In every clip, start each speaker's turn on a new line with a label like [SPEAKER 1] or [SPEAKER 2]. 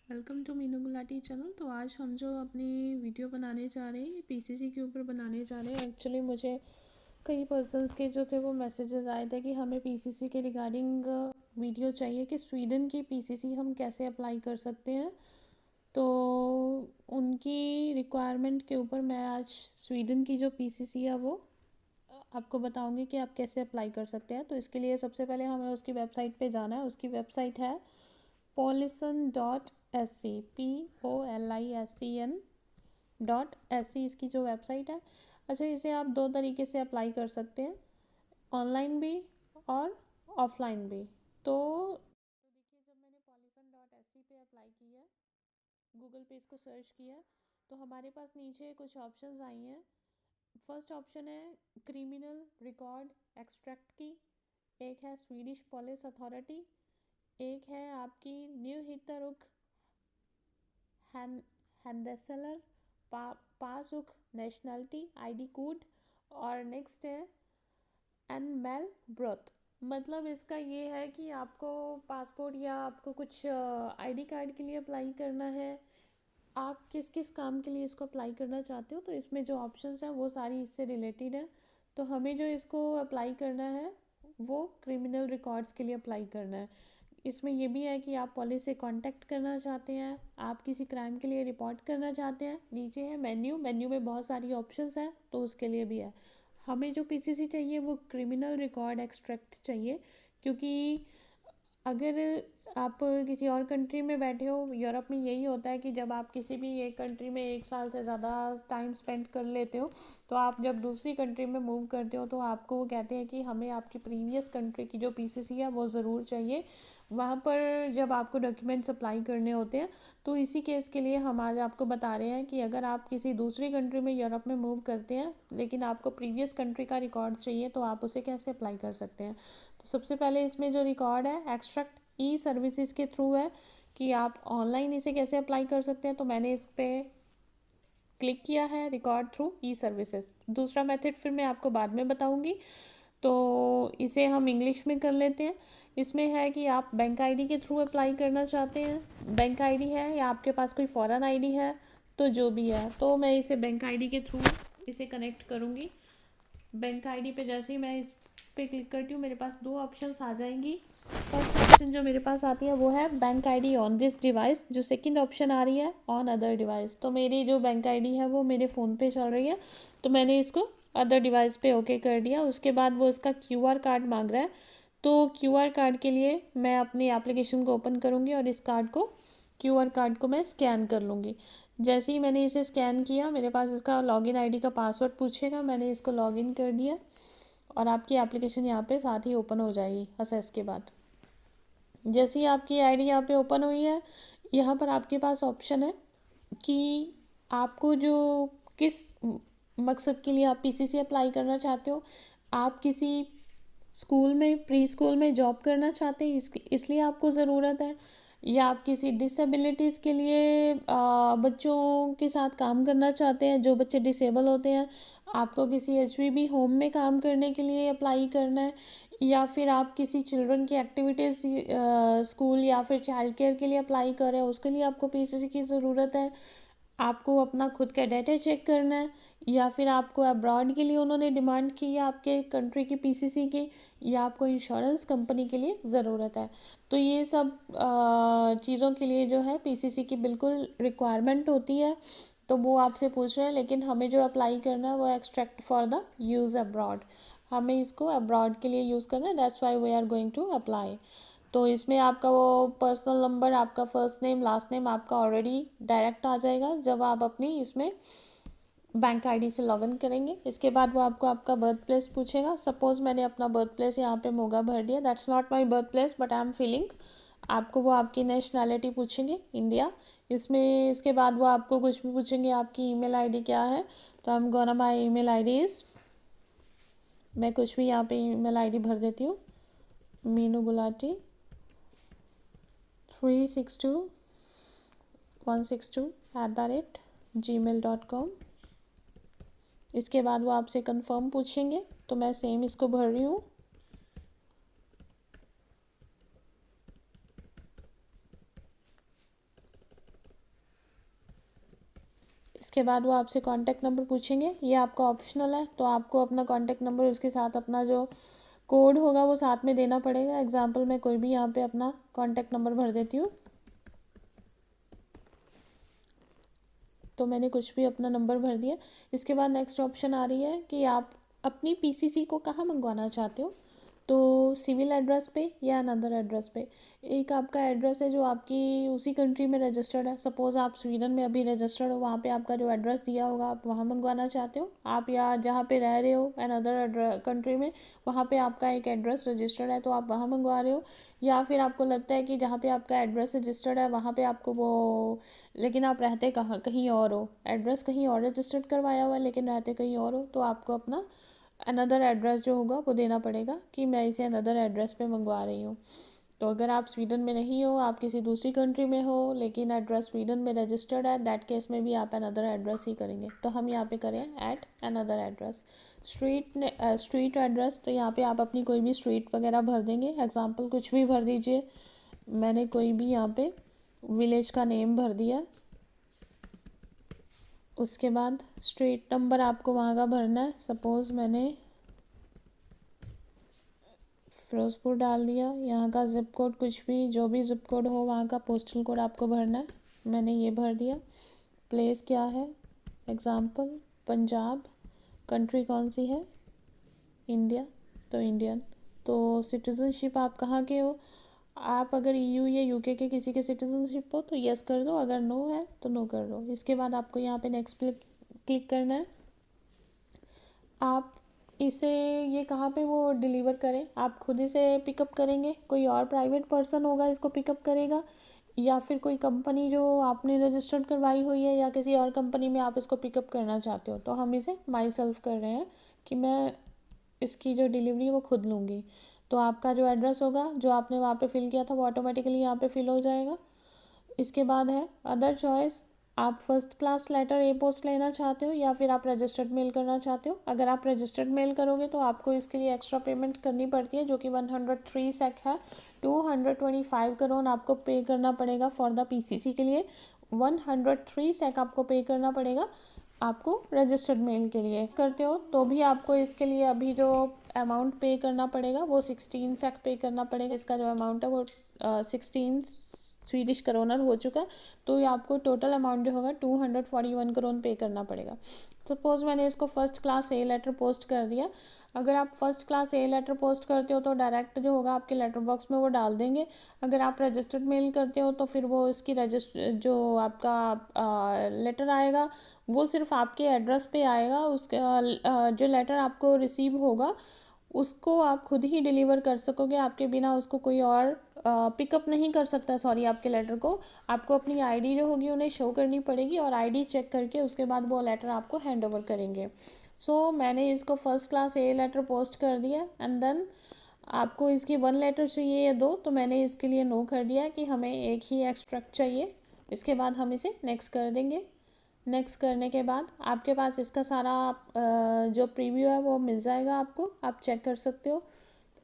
[SPEAKER 1] Welcome to Meenu Gulati channel. तो आज हम जो अपनी वीडियो बनाने जा रहे हैं पीसीसी के ऊपर बनाने जा रहे हैं। एक्चुअली मुझे कई पर्सन्स के जो थे वो मैसेजेस आए थे कि हमें पीसीसी के रिगार्डिंग वीडियो चाहिए कि स्वीडन की पीसीसी हम कैसे अप्लाई कर सकते हैं। तो उनकी रिक्वायरमेंट के ऊपर मैं आज स्वीडन की जो पीसीसी है वो आपको बताऊंगी कि आप कैसे अप्लाई कर सकते हैं। तो इसके लिए सबसे पहले हमें उसकी वेबसाइट पे जाना है। उसकी वेबसाइट है polison.sc POLISCN.sc इसकी जो वेबसाइट है। अच्छा, इसे आप दो तरीके से अप्लाई कर सकते हैं, ऑनलाइन भी और ऑफलाइन भी। तो देखिए, जब मैंने polison.sc पे अप्लाई किया, गूगल पे इसको सर्च किया, तो हमारे पास नीचे कुछ ऑप्शंस आई हैं। फर्स्ट ऑप्शन है क्रिमिनल रिकॉर्ड एक्सट्रैक्ट की, एक है स्वीडिश पुलिस अथॉरिटी, एक है आपकी न्यू हितरुक हैंडेसलर पासुक नेशनलिटी आईडी कोड, और नेक्स्ट है एनमेल ब्रोथ। मतलब इसका ये है कि आपको पासपोर्ट या आपको कुछ आईडी कार्ड के लिए अप्लाई करना है, आप किस किस काम के लिए इसको अप्लाई करना चाहते हो। तो इसमें जो ऑप्शंस हैं वो सारी इससे रिलेटेड है। तो हमें जो इसको अप्लाई करना है वो क्रिमिनल रिकॉर्ड्स के लिए अप्लाई करना है। इसमें ये भी है कि आप पुलिस से कांटेक्ट करना चाहते हैं, आप किसी क्राइम के लिए रिपोर्ट करना चाहते हैं। नीचे है मेन्यू में बहुत सारी ऑप्शंस हैं, तो उसके लिए भी है। हमें जो पीसीसी चाहिए वो क्रिमिनल रिकॉर्ड एक्सट्रैक्ट चाहिए, क्योंकि अगर आप किसी और कंट्री में बैठे हो, यूरोप में यही होता है कि जब आप किसी भी एक कंट्री में 1 साल से ज़्यादा टाइम स्पेंड कर लेते हो, तो आप जब दूसरी कंट्री में मूव करते हो तो आपको वो कहते हैं कि हमें आपकी प्रीवियस कंट्री की जो पीसीसी है वो ज़रूर चाहिए। वहाँ पर जब आपको डॉक्यूमेंट्स अप्लाई करने होते हैं, तो इसी केस के लिए हम आज आपको बता रहे हैं कि अगर आप किसी दूसरी कंट्री में यूरोप में मूव करते हैं लेकिन आपको प्रीवियस कंट्री का रिकॉर्ड चाहिए, तो आप उसे कैसे अप्लाई कर सकते हैं। तो सबसे पहले इसमें जो रिकॉर्ड है एक्सट्रैक्ट ई सर्विसेज के थ्रू है कि आप ऑनलाइन इसे कैसे अप्लाई कर सकते हैं। तो मैंने इस पर क्लिक किया है रिकॉर्ड थ्रू ई सर्विसेज। दूसरा मेथड फिर मैं आपको बाद में बताऊंगी। तो इसे हम इंग्लिश में कर लेते हैं। इसमें है कि आप बैंक आईडी के थ्रू अप्लाई करना चाहते हैं, बैंक आईडी है या आपके पास कोई फॉरेन आईडी है, तो जो भी है। तो मैं इसे बैंक आईडी के थ्रू इसे कनेक्ट करूँगी। बैंक आईडी पे जैसे ही मैं इस पे क्लिक करती हूँ, मेरे पास दो ऑप्शंस आ जाएंगी। फर्स्ट ऑप्शन जो मेरे पास आती है वो है bank ID on this device. जो सेकंड ऑप्शन आ रही है ऑन अदर डिवाइस। तो मेरी जो बैंक आईडी है वो मेरे फ़ोन पे चल रही है, तो मैंने इसको अदर डिवाइस पे ओके कर दिया। उसके बाद वो इसका क्यूआर कार्ड मांग रहा है। तो क्यूआर कार्ड के लिए मैं अपनी एप्लीकेशन को ओपन करूँगी और इस कार्ड को क्यूआर कार्ड को मैं स्कैन कर लूँगी। जैसे ही मैंने इसे स्कैन किया, मेरे पास इसका लॉगिन आईडी का पासवर्ड पूछेगा, मैंने इसको लॉगिन कर दिया और आपकी एप्लीकेशन यहाँ पे साथ ही ओपन हो जाएगी असेस के बाद। जैसे ही आपकी आईडी यहाँ पे ओपन हुई है, यहाँ पर आपके पास ऑप्शन है कि आपको जो किस मकसद के लिए आप पीसीसी अप्लाई करना चाहते हो। आप किसी स्कूल में प्री स्कूल में जॉब करना चाहते हैं, इसलिए आपको ज़रूरत है, या आप किसी डिसेबिलिटीज़ के लिए बच्चों के साथ काम करना चाहते हैं, जो बच्चे डिसेबल होते हैं, आपको किसी एचवीबी होम में काम करने के लिए अप्लाई करना है, या फिर आप किसी चिल्ड्रन की एक्टिविटीज़ स्कूल या फिर चाइल्ड केयर के लिए अप्लाई कर रहे हैं, उसके लिए आपको पीसीसी की ज़रूरत है। आपको अपना खुद का डाटा चेक करना है, या फिर आपको अब्रॉड के लिए उन्होंने डिमांड की है आपके कंट्री की पीसीसी की, या आपको इंश्योरेंस कंपनी के लिए ज़रूरत है। तो ये सब चीज़ों के लिए जो है पीसीसी की बिल्कुल रिक्वायरमेंट होती है। तो वो आपसे पूछ रहे हैं, लेकिन हमें जो अप्लाई करना है वो extract for the use abroad, हमें इसको अब्रॉड के लिए यूज़ करना है। That's why we are going to apply. तो इसमें आपका वो पर्सनल नंबर, आपका फर्स्ट नेम लास्ट नेम आपका ऑलरेडी डायरेक्ट आ जाएगा जब आप अपनी इसमें बैंक आईडी से लॉगिन करेंगे। इसके बाद वो आपको आपका बर्थ प्लेस पूछेगा। सपोज़ मैंने अपना बर्थ प्लेस यहाँ पे मोगा भर दिया, that's not my birth place but I am feeling. आपको वो आपकी नेशनैलिटी पूछेंगे इंडिया। इसमें इसके बाद वो आपको कुछ भी पूछेंगे, आपकी ईमेल आईडी क्या है। तो I am gonna my email ID is, मैं कुछ भी यहाँ पे ईमेल आईडी भर देती हूँ, मीनू गुलाटी 362 162@gmail.com। इसके बाद वो आपसे कंफर्म पूछेंगे, तो मैं सेम इसको भर रही हूँ। इसके बाद वो आपसे कांटेक्ट नंबर पूछेंगे, ये आपका ऑप्शनल है, तो आपको अपना कांटेक्ट नंबर उसके साथ अपना जो कोड होगा वो साथ में देना पड़ेगा। एग्जांपल मैं कोई भी यहाँ पे अपना कांटेक्ट नंबर भर देती हूँ। तो मैंने कुछ भी अपना नंबर भर दिया। इसके बाद नेक्स्ट ऑप्शन आ रही है कि आप अपनी पीसीसी को कहाँ मंगवाना चाहते हो, तो सिविल एड्रेस पे या अनदर एड्रेस पे। एक आपका एड्रेस है जो आपकी उसी कंट्री में रजिस्टर्ड है। सपोज़ आप स्वीडन में अभी रजिस्टर्ड हो, वहाँ पे आपका जो एड्रेस दिया होगा आप वहाँ मंगवाना चाहते हो। आप या जहाँ पे रह रहे हो अनदर कंट्री में, वहाँ पे आपका एक एड्रेस रजिस्टर्ड है तो आप वहाँ मंगवा रहे हो। या फिर आपको लगता है कि जहाँ पे आपका एड्रेस रजिस्टर्ड है वहाँ पे आपको वो, लेकिन आप रहते कहाँ कहीं और हो, एड्रेस कहीं और रजिस्टर्ड करवाया हुआ है लेकिन रहते कहीं और हो, तो आपको अपना अनदर एड्रेस जो होगा वो देना पड़ेगा कि मैं इसे अनदर एड्रेस पे मंगवा रही हूँ। तो अगर आप स्वीडन में नहीं हो, आप किसी दूसरी कंट्री में हो लेकिन एड्रेस स्वीडन में रजिस्टर्ड है, दैट केस में भी आप अनदर एड्रेस ही करेंगे। तो हम यहाँ पे करें at another address. Street address, तो यहाँ पे आप अपनी कोई भी स्ट्रीट वगैरह भर देंगे। एग्जांपल कुछ भी भर दीजिए, मैंने कोई भी यहाँ पे विलेज का नेम भर दिया। उसके बाद स्ट्रीट नंबर आपको वहाँ का भरना है। सपोज़ मैंने फिरोज़पुर डाल दिया। यहाँ का ज़िप कोड, कुछ भी जो भी ज़िप कोड हो वहाँ का पोस्टल कोड आपको भरना है। मैंने ये भर दिया। प्लेस क्या है, एग्ज़ाम्पल पंजाब। कंट्री कौन सी है, इंडिया, तो इंडियन। तो सिटीज़नशिप आप कहाँ के हो, आप अगर ईयू या यूके के किसी के सिटीज़नशिप हो तो यस कर दो, अगर नो है तो नो कर दो। इसके बाद आपको यहाँ पे नेक्स्ट क्लिक करना है। आप इसे ये कहाँ पे वो डिलीवर करें, आप खुद इसे पिकअप करेंगे, कोई और प्राइवेट पर्सन होगा इसको पिकअप करेगा, या फिर कोई कंपनी जो आपने रजिस्टर्ड करवाई हुई है या किसी और कंपनी में आप इसको पिकअप करना चाहते हो। तो हम इसे माई सेल्फ कर रहे हैं कि मैं इसकी जो डिलीवरी वो खुद लूँगी। तो आपका जो एड्रेस होगा जो आपने वहाँ पे फिल किया था वो ऑटोमेटिकली यहाँ पे फिल हो जाएगा। इसके बाद है अदर चॉइस, आप first class letter a post लेना चाहते हो या फिर आप रजिस्टर्ड मेल करना चाहते हो। अगर आप रजिस्टर्ड मेल करोगे तो आपको इसके लिए एक्स्ट्रा पेमेंट करनी पड़ती है जो कि 103 सेक है। 225 करोन आपको पे करना पड़ेगा फॉर द पीसीसी के लिए। 103 सेक आपको पे करना पड़ेगा आपको रजिस्टर्ड मेल के लिए करते हो तो भी आपको इसके लिए अभी जो अमाउंट पे करना पड़ेगा वो 16 सेक पे करना पड़ेगा। इसका जो अमाउंट है वो 16 स्वीडिश करोनर हो चुका है। तो ये आपको टोटल अमाउंट जो होगा 241 करोन पे करना पड़ेगा। सपोज़ मैंने इसको first class a letter post कर दिया। अगर आप first class a letter post करते हो तो डायरेक्ट जो होगा आपके लेटर बॉक्स में वो डाल देंगे। अगर आप रजिस्टर्ड मेल करते हो तो फिर वो इसकी जो आपका लेटर आएगा वो सिर्फ आपके एड्रेस पे आएगा। उसका जो लेटर आपको रिसीव होगा उसको आप खुद ही डिलीवर कर सकोगे, आपके बिना उसको कोई और पिकअप नहीं कर सकता। सॉरी, आपके लेटर को आपको अपनी आईडी जो होगी उन्हें शो करनी पड़ेगी और आईडी चेक करके उसके बाद वो लेटर आपको हैंड ओवर करेंगे। मैंने इसको first class a letter post कर दिया एंड देन आपको इसकी 1 लेटर चाहिए या 2, तो मैंने इसके लिए नो कर दिया कि हमें एक ही एक्सट्रैक्ट चाहिए। इसके बाद हम इसे नेक्स्ट कर देंगे। नेक्स्ट करने के बाद आपके पास इसका सारा जो प्रीव्यू है वो मिल जाएगा आपको, आप चेक कर सकते हो।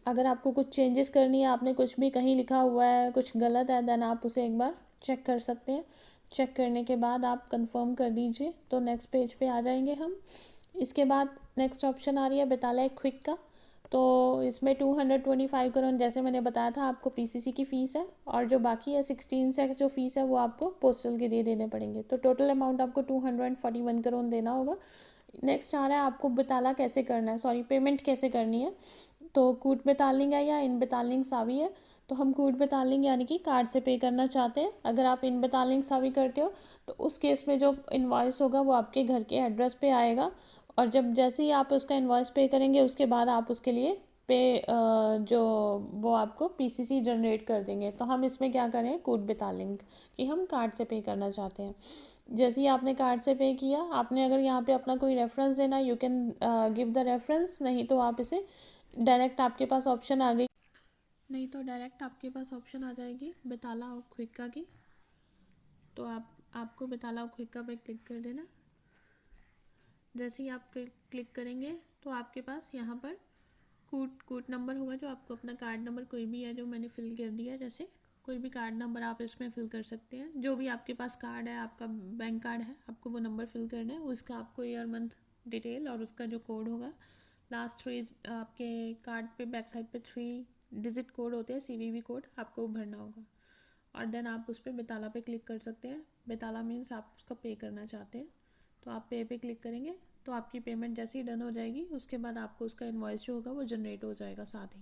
[SPEAKER 1] अगर आपको कुछ चेंजेस करनी है, आपने कुछ भी कहीं लिखा हुआ है कुछ गलत है, देन आप उसे एक बार चेक कर सकते हैं। चेक करने के बाद आप कंफर्म कर दीजिए तो नेक्स्ट पेज पे आ जाएंगे हम। इसके बाद नेक्स्ट ऑप्शन आ रही है बेताला क्विक का। तो इसमें 225 करोड़ जैसे मैंने बताया था आपको पीसीसी की फ़ीस है, और जो बाकी है 16 से जो फ़ीस है वो आपको पोस्टल के देने पड़ेंगे। तो टोटल अमाउंट आपको 241 करोड़ देना होगा। नेक्स्ट आ रहा है आपको बेताला कैसे करना है, सॉरी पेमेंट कैसे करनी है। तो कूट बेतालिंग है या इन बेतालिंग सावी है। तो हम कूट बेतालिंग यानी कि कार्ड से पे करना चाहते हैं। अगर आप इन बेतालिंग सावी करते हो तो उस केस में जो इन्वॉइस होगा वो आपके घर के एड्रेस पे आएगा, और जब जैसे ही आप उसका इन्वॉइस पे करेंगे उसके बाद आप उसके लिए पे जो वो आपको पीसीसी जनरेट कर देंगे। तो हम इसमें क्या करें, कूट बेतालिंग कि हम कार्ड से पे करना चाहते हैं। जैसे ही आपने कार्ड से पे किया, आपने अगर यहाँ पे अपना कोई रेफरेंस देना, you can give the reference, नहीं तो आप इसे डायरेक्ट आपके पास ऑप्शन आ गई, नहीं तो डायरेक्ट आपके पास ऑप्शन आ जाएगी बेताला और क्विका की। तो आपको बेताला और क्विका पे क्लिक कर देना। जैसे ही आप क्लिक करेंगे तो आपके पास यहाँ पर कूट नंबर होगा जो आपको अपना कार्ड नंबर कोई भी है जो मैंने फिल कर दिया, जैसे कोई भी कार्ड नंबर आप इसमें फिल कर सकते हैं। जो भी आपके पास कार्ड है, आपका बैंक कार्ड है, आपको वो नंबर फिल करना है। उसका आपको ईयर मंथ डिटेल और उसका जो कोड होगा, लास्ट थ्री आपके कार्ड पे बैक साइड पे 3 डिजिट कोड होते हैं, CVV कोड, आपको वो भरना होगा। और देन आप उस पर बेताला पे क्लिक कर सकते हैं। बेताला मीन्स आप उसका पे करना चाहते हैं, तो आप पे क्लिक करेंगे तो आपकी पेमेंट जैसे ही डन हो जाएगी, उसके बाद आपको उसका इन्वॉइस जो होगा वो जनरेट हो जाएगा। साथ ही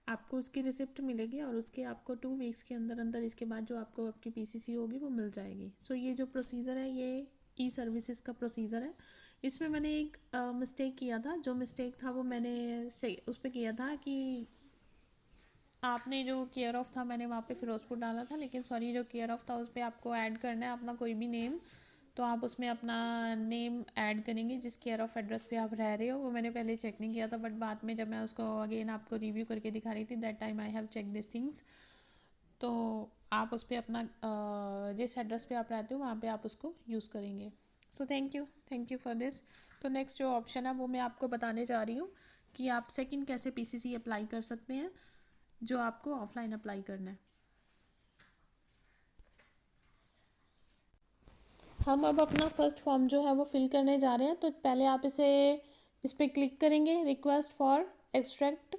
[SPEAKER 1] आपको उसकी रिसिप्ट मिलेगी और उसके आपको 2 वीक्स के अंदर अंदर इसके बाद जो आपको आपकी PCC होगी वो मिल जाएगी। सो ये जो प्रोसीजर है, ये ई-सर्विसेज का प्रोसीजर है। इसमें मैंने एक मिस्टेक किया था। जो मिस्टेक था वो मैंने से उस पर किया था कि आपने जो केयर ऑफ़ था, मैंने वहाँ पे फिरोज़पुर डाला था, लेकिन सॉरी, जो केयर ऑफ़ था उस पर आपको ऐड करना है अपना कोई भी नेम। तो आप उसमें अपना नेम ऐड करेंगे जिस केयर ऑफ़ एड्रेस पे आप रह रहे हो। वो मैंने पहले चेक नहीं किया था, बट बाद में जब मैं उसको अगेन आपको रिव्यू करके दिखा रही थी, that time I have check this things. तो आप उस पर अपना जिस एड्रेस पे आप रहते हो वहाँ पे आप उसको यूज़ करेंगे। So thank you for this. तो नेक्स्ट जो ऑप्शन है वो मैं आपको बताने जा रही हूँ कि आप सेकंड कैसे PCC अप्लाई कर सकते हैं, जो आपको ऑफलाइन अप्लाई करना है। हम अब अपना फर्स्ट फॉर्म जो है वो फिल करने जा रहे हैं। तो पहले आप इस पर क्लिक करेंगे, request for extract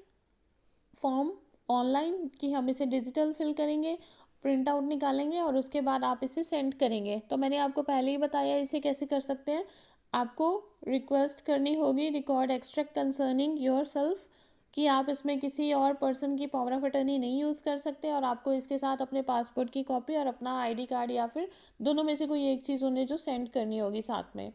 [SPEAKER 1] form online, कि हम इसे डिजिटल फिल करेंगे, प्रिंट आउट निकालेंगे और उसके बाद आप इसे सेंड करेंगे। तो मैंने आपको पहले ही बताया इसे कैसे कर सकते हैं। आपको रिक्वेस्ट करनी होगी record extract concerning your self, कि आप इसमें किसी और पर्सन की पावर ऑफ अटर्नी नहीं यूज़ कर सकते, और आपको इसके साथ अपने पासपोर्ट की कॉपी और अपना ID कार्ड या फिर दोनों में से कोई एक चीज़ उन्हें जो सेंड करनी होगी साथ में।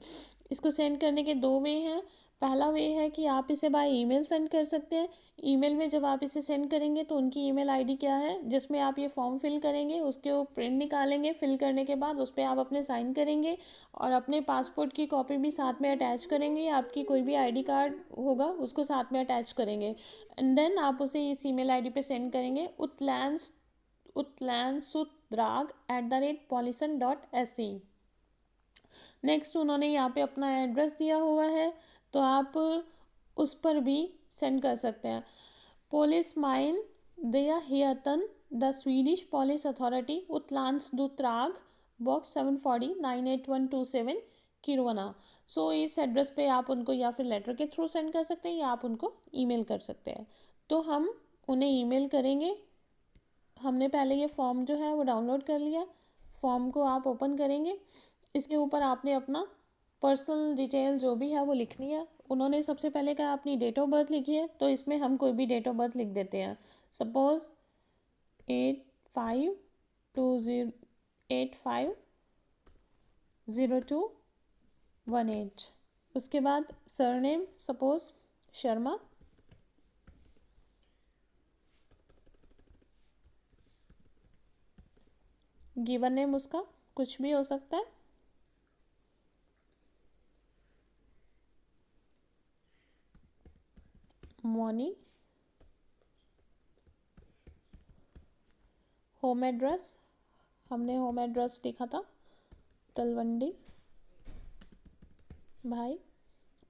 [SPEAKER 1] इसको सेंड करने के 2 वे हैं। पहला वे है कि आप इसे बाय ईमेल सेंड कर सकते हैं। ईमेल में जब आप इसे सेंड करेंगे तो उनकी ईमेल आईडी क्या है जिसमें आप ये फॉर्म फिल करेंगे, उसके वो प्रिंट निकालेंगे। फिल करने के बाद उस पर आप अपने साइन करेंगे और अपने पासपोर्ट की कॉपी भी साथ में अटैच करेंगे। आपकी कोई भी ID कार्ड होगा उसको साथ में अटैच करेंगे, एंड देन आप उसे इस ईमेल आईडी पे सेंड करेंगे, utlansudrag@polisan.se। नेक्स्ट उन्होंने यहाँ पे अपना एड्रेस दिया हुआ है, तो आप उस पर भी सेंड कर सकते हैं। पुलिस माइन दया हियतन द स्वीडिश पुलिस अथॉरिटी उत्लांसदुत्राग बॉक्स 740 98127 किरवना। सो इस एड्रेस पे आप उनको या फिर लेटर के थ्रू सेंड कर सकते हैं या आप उनको ईमेल कर सकते हैं। तो हम उन्हें ईमेल करेंगे। हमने पहले ये फॉर्म जो है वो डाउनलोड कर लिया। फॉर्म को आप ओपन करेंगे। इसके ऊपर आपने अपना पर्सनल डिटेल जो भी है वो लिखनी है। उन्होंने सबसे पहले कहा अपनी डेट ऑफ बर्थ लिखी है, तो इसमें हम कोई भी डेट ऑफ बर्थ लिख देते हैं। सपोज 8520850218। उसके बाद surname suppose Sharma. Given name उसका कुछ भी हो सकता है। मॉनी। होम एड्रेस, हमने होम एड्रेस लिखा था तलवंडी भाई।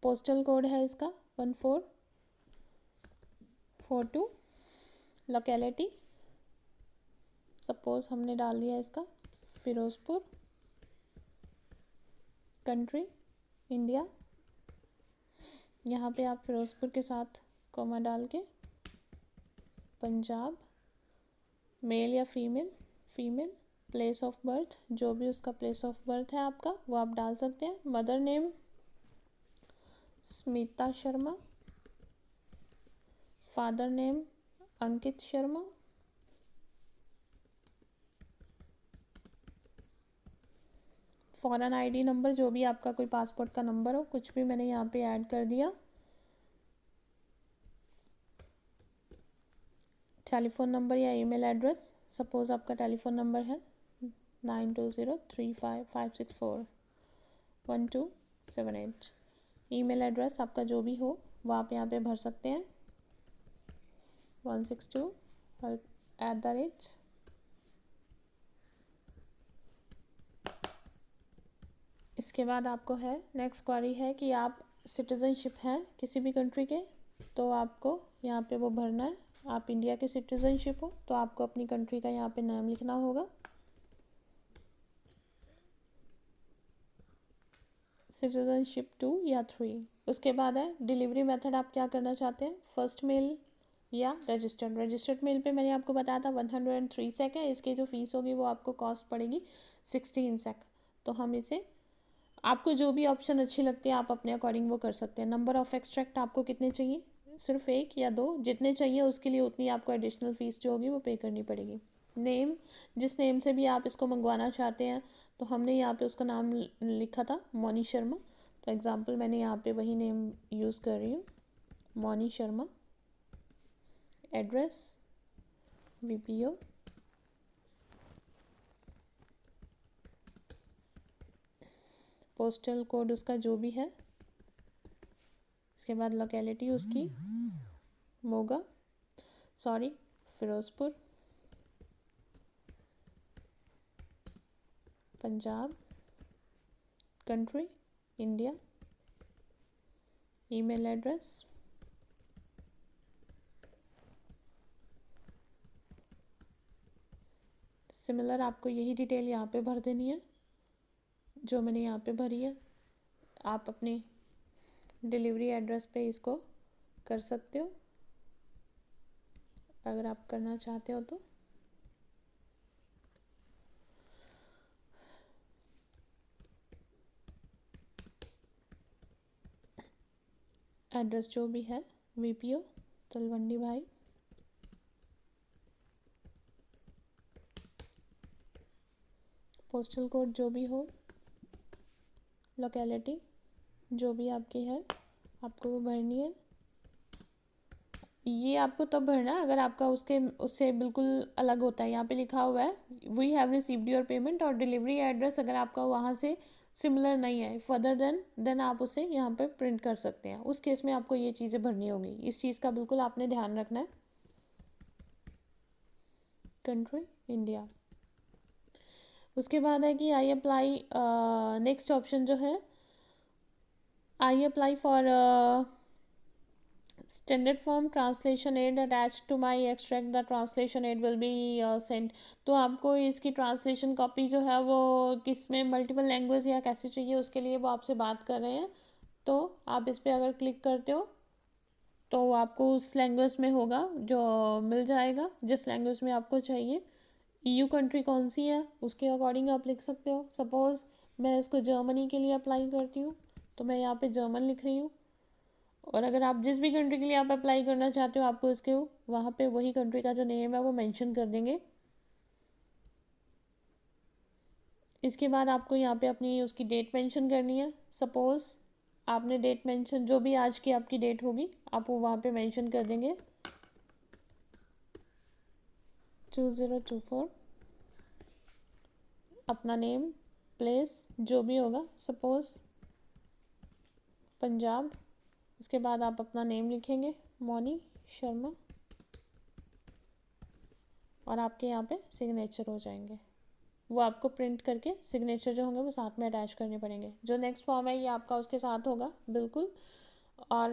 [SPEAKER 1] पोस्टल कोड है इसका 1442। लोकेलिटी सपोज हमने डाल दिया इसका फिरोज़पुर। कंट्री इंडिया, यहाँ पे आप फिरोज़पुर के साथ कॉमा डाल के पंजाब। मेल या female, female. Place of birth, जो भी उसका प्लेस ऑफ बर्थ है आपका वो आप डाल सकते हैं। Mother name Smita Sharma. Father name Ankit Sharma. Foreign ID number, जो भी आपका कोई पासपोर्ट का नंबर हो, कुछ भी मैंने यहाँ पे ऐड कर दिया। टेलीफोन नंबर या ईमेल एड्रेस, सपोज आपका टेलीफोन नंबर है 920355641278। ईमेल एड्रेस आपका जो भी हो वो आप यहाँ पे भर सकते हैं 162@। इसके बाद आपको है नेक्स्ट क्वेरी है कि आप सिटीज़नशिप हैं किसी भी कंट्री के, तो आपको यहाँ पे वो भरना है आप इंडिया के सिटीजनशिप हो तो आपको अपनी कंट्री का यहाँ पे नाम लिखना होगा। सिटीजनशिप 2 या 3। उसके बाद है डिलीवरी मेथड, आप क्या करना चाहते हैं, फर्स्ट मेल या रजिस्टर्ड। रजिस्टर्ड मेल पे मैंने आपको बताया था 103 सेक है, इसकी जो फीस होगी वो आपको कॉस्ट पड़ेगी 16 सेक। तो हम इसे, आपको जो भी ऑप्शन अच्छी लगती है आप अपने अकॉर्डिंग वो कर सकते हैं। नंबर ऑफ़ एक्सट्रैक्ट आपको कितने चाहिए, सिर्फ एक या दो, जितने चाहिए उसके लिए उतनी आपको एडिशनल फ़ीस जो होगी वो पे करनी पड़ेगी। नेम, जिस नेम से भी आप इसको मंगवाना चाहते हैं, तो हमने यहाँ पे उसका नाम लिखा था मोनी शर्मा, तो एग्ज़ाम्पल मैंने यहाँ पे वही नेम यूज़ कर रही हूँ, Moni Sharma. Address VPO, postal code उसका जो भी है, इसके बाद लोकेलिटी उसकी Moga, sorry Firozpur, Punjab, country India, email address, similar आपको यही डिटेल यहाँ पे भर देनी है जो मैंने यहाँ पे भरी है। आप अपनी डिलीवरी एड्रेस पे इसको कर सकते हो अगर आप करना चाहते हो तो। एड्रेस जो भी है VPO तलवंडी भाई, पोस्टल कोड जो भी हो, लोकेलिटी जो भी आपकी है आपको वो भरनी है। ये आपको तब भरना है अगर आपका उससे बिल्कुल अलग होता है। यहाँ पे लिखा हुआ है we have received your payment, और डिलीवरी एड्रेस अगर आपका वहाँ से सिमिलर नहीं है फर्दर देन आप उसे यहाँ पे प्रिंट कर सकते हैं। उस केस में आपको ये चीज़ें भरनी होगी, इस चीज़ का बिल्कुल आपने ध्यान रखना है। Country India. उसके बाद है कि आई अप्लाई, नेक्स्ट ऑप्शन जो है I apply for standard form translation aid attach to my extract, the translation aid will be send. तो आपको इसकी ट्रांसलेशन कॉपी जो है वो किस में, मल्टीपल लैंग्वेज या कैसे चाहिए, उसके लिए वो आपसे बात कर रहे हैं। तो आप इस पर अगर क्लिक करते हो तो आपको उस लैंग्वेज में होगा जो मिल जाएगा जिस लैंग्वेज में आपको चाहिए। EU कंट्री कौन सी है उसके अकॉर्डिंग आप लिख सकते हो। सपोज़ मैं इसको जर्मनी के लिए अप्लाई करती हूँ तो मैं यहाँ पे जर्मन लिख रही हूँ, और अगर आप जिस भी कंट्री के लिए आप अप्लाई करना चाहते हो आपको इसके वहाँ पे वही कंट्री का जो नेम है वो मेंशन कर देंगे। इसके बाद आपको यहाँ पे अपनी उसकी डेट मेंशन करनी है। सपोज़ आपने डेट मेंशन, जो भी आज की आपकी डेट होगी आप वो वहाँ पे मेंशन कर देंगे 2024, अपना नेम, प्लेस जो भी होगा, सपोज़ पंजाब। उसके बाद आप अपना नेम लिखेंगे मोनी शर्मा, और आपके यहाँ पे सिग्नेचर हो जाएंगे। वो आपको प्रिंट करके सिग्नेचर जो होंगे वो साथ में अटैच करने पड़ेंगे। जो नेक्स्ट फॉर्म है ये आपका उसके साथ होगा बिल्कुल। और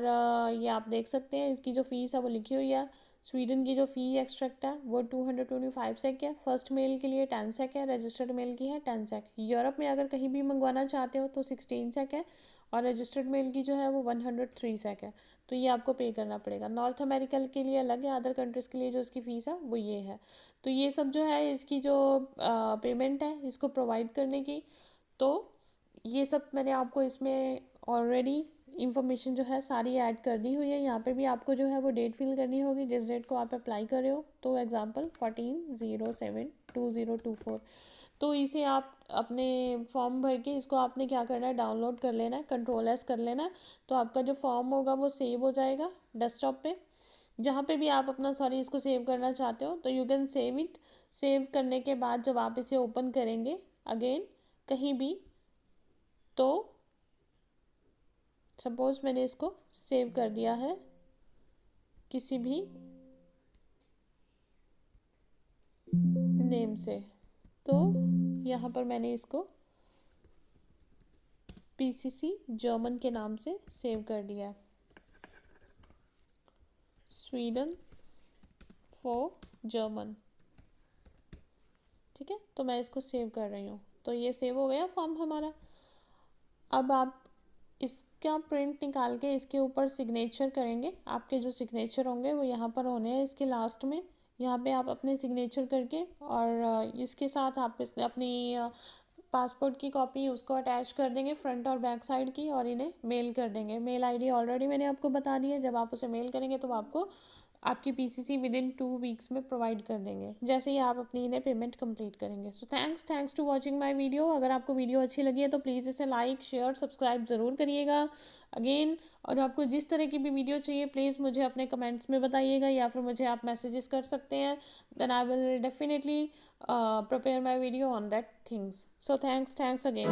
[SPEAKER 1] ये आप देख सकते हैं इसकी जो फ़ीस है वो लिखी हुई है। स्वीडन की जो फ़ी एक्सट्रैक्ट है वो 225 सेक है। फर्स्ट मेल के लिए 10 सेक है, रजिस्टर्ड मेल की है 10 सेक। यूरोप में अगर कहीं भी मंगवाना चाहते हो तो 16 सेक है, और रजिस्टर्ड मेल की जो है वो 103 सेक है। तो ये आपको पे करना पड़ेगा। नॉर्थ अमेरिका के लिए अलग है, अदर कंट्रीज़ के लिए जो इसकी फ़ीस है वो ये है। तो ये सब जो है इसकी जो पेमेंट है इसको प्रोवाइड करने की, तो ये सब मैंने आपको इसमें ऑलरेडी इन्फॉर्मेशन जो है सारी ऐड कर दी हुई है। यहाँ पे भी आपको जो है वो डेट फिल करनी होगी जिस डेट को आप अप्लाई कर रहे हो। तो एग्जांपल 14/07/2024। तो इसे आप अपने फॉर्म भर के इसको आपने क्या करना है, डाउनलोड कर लेना है, Ctrl+S कर लेना है। तो आपका जो फॉर्म होगा वो सेव हो जाएगा डेस्कटॉप पे। जहाँ पे भी आप अपना इसको सेव करना चाहते हो तो you can save it. Save करने के बाद जब आप इसे ओपन करेंगे अगेन कहीं भी, तो सपोज़ मैंने इसको सेव कर दिया है किसी भी नेम से, तो यहाँ पर मैंने इसको PCC जर्मन के नाम से सेव कर दिया है। Sweden for German. ठीक है, तो मैं इसको सेव कर रही हूँ। तो ये सेव हो गया फॉर्म हमारा। अब आप इसका प्रिंट निकाल के इसके ऊपर सिग्नेचर करेंगे। आपके जो सिग्नेचर होंगे वो यहाँ पर होने हैं इसके लास्ट में। यहाँ पे आप अपने सिग्नेचर करके और इसके साथ आप अपनी पासपोर्ट की कॉपी उसको अटैच कर देंगे फ्रंट और बैक साइड की, और इन्हें मेल कर देंगे। मेल आईडी ऑलरेडी मैंने आपको बता दी है। जब आप उसे मेल करेंगे तो आपको आपकी पीसीसी विद इन 2 वीक्स में प्रोवाइड कर देंगे, जैसे ही आप अपनी इन्हें पेमेंट कंप्लीट करेंगे। So thanks to watching my video. अगर आपको वीडियो अच्छी लगी है तो प्लीज़ इसे लाइक शेयर सब्सक्राइब ज़रूर करिएगा अगेन। और आपको जिस तरह की भी वीडियो चाहिए प्लीज़ मुझे अपने कमेंट्स में बताइएगा, या फिर मुझे आप मैसेजेस कर सकते हैं। Then I will definitely prepare my video on that things. So thanks again.